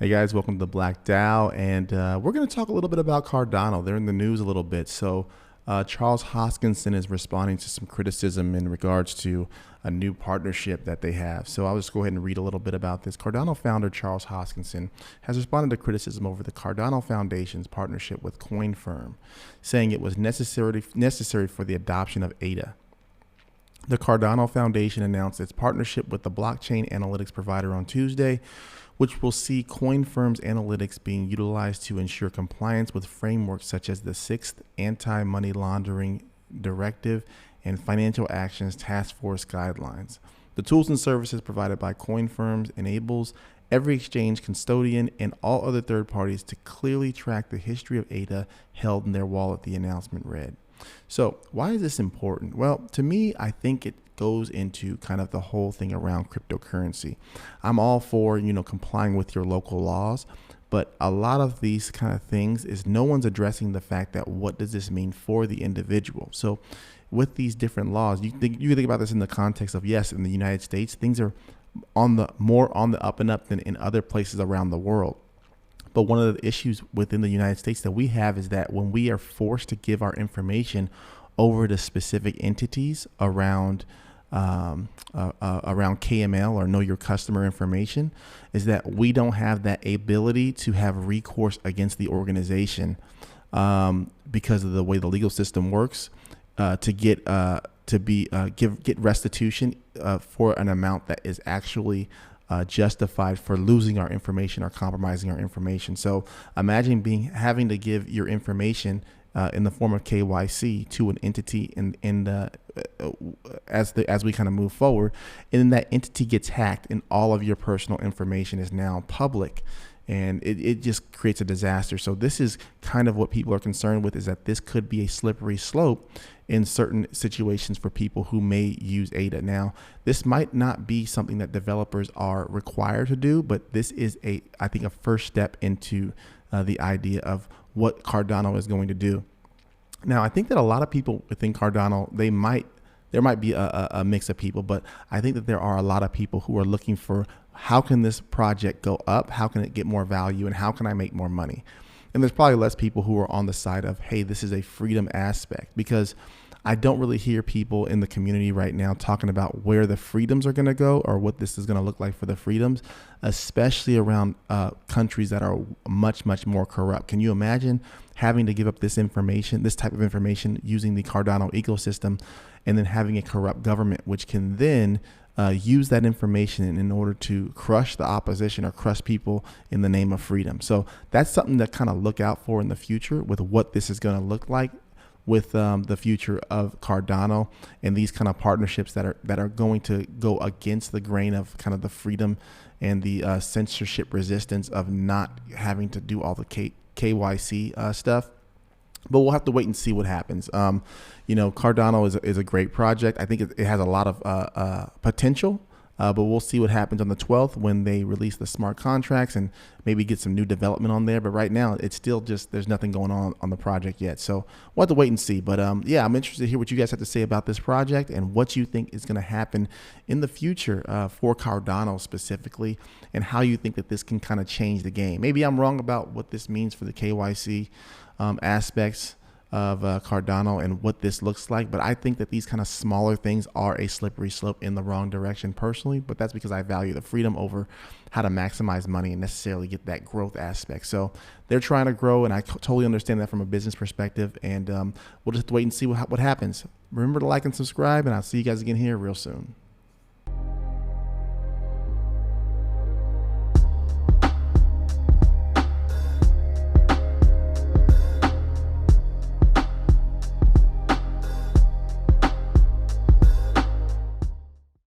Hey guys, welcome to the Black Dow, and we're going to talk a little bit about Cardano. They're in the news a little bit. Charles Hoskinson is responding to some criticism in regards to a new partnership that they have. So I'll just go ahead and read a little bit about this. Cardano founder Charles Hoskinson has responded to criticism over the Cardano Foundation's partnership with CoinFirm, saying it was necessary for the adoption of ADA. The Cardano Foundation announced its partnership with the blockchain analytics provider on Tuesday, which will see CoinFirm's analytics being utilized to ensure compliance with frameworks such as the 6th Anti-Money Laundering Directive and Financial Actions Task Force guidelines. The tools and services provided by CoinFirm enables every exchange custodian and all other third parties to clearly track the history of ADA held in their wallet, the announcement read. So why is this important? Well, to me, I think it goes into kind of the whole thing around cryptocurrency. I'm all for, complying with your local laws, but a lot of these kind of things is no one's addressing the fact that what does this mean for the individual? So with these different laws, you can think about this in the context of, yes, in the United States, things are more on the up and up than in other places around the world. But one of the issues within the United States that we have is that when we are forced to give our information over to specific entities around KML or know your customer information, is that we don't have that ability to have recourse against the organization because of the way the legal system works to get restitution for an amount that is actually justified for losing our information or compromising our information. So imagine having to give your information in the form of KYC to an entity as we kind of move forward, and then that entity gets hacked and all of your personal information is now public. And it just creates a disaster. So this is kind of what people are concerned with, is that this could be a slippery slope in certain situations for people who may use ADA. Now, this might not be something that developers are required to do, but this is I think a first step into the idea of what Cardano is going to do. Now, I think that a lot of people within Cardano, there might be a mix of people, but I think that there are a lot of people who are looking for, how can this project go up? How can it get more value? And how can I make more money? And there's probably less people who are on the side of, hey, this is a freedom aspect, because I don't really hear people in the community right now talking about where the freedoms are going to go or what this is going to look like for the freedoms, especially around countries that are much, much more corrupt. Can you imagine having to give up this type of information using the Cardano ecosystem, and then having a corrupt government, which can then use that information in order to crush the opposition or crush people in the name of freedom? So that's something to kind of look out for in the future with what this is going to look like with the future of Cardano and these kind of partnerships that are going to go against the grain of kind of the freedom and the censorship resistance of not having to do all the KYC stuff. But we'll have to wait and see what happens. Cardano is a great project. I think it has a lot of potential, but we'll see what happens on the 12th when they release the smart contracts and maybe get some new development on there. But right now, it's still just, there's nothing going on the project yet. So we'll have to wait and see. But yeah, I'm interested to hear what you guys have to say about this project and what you think is going to happen in the future for Cardano specifically, and how you think that this can kind of change the game. Maybe I'm wrong about what this means for the KYC aspects of Cardano and what this looks like, but I think that these kind of smaller things are a slippery slope in the wrong direction personally. But that's because I value the freedom over how to maximize money and necessarily get that growth aspect. So they're trying to grow, and I totally understand that from a business perspective, and we'll just wait and see what happens. Remember to like and subscribe, and I'll see you guys again here real soon.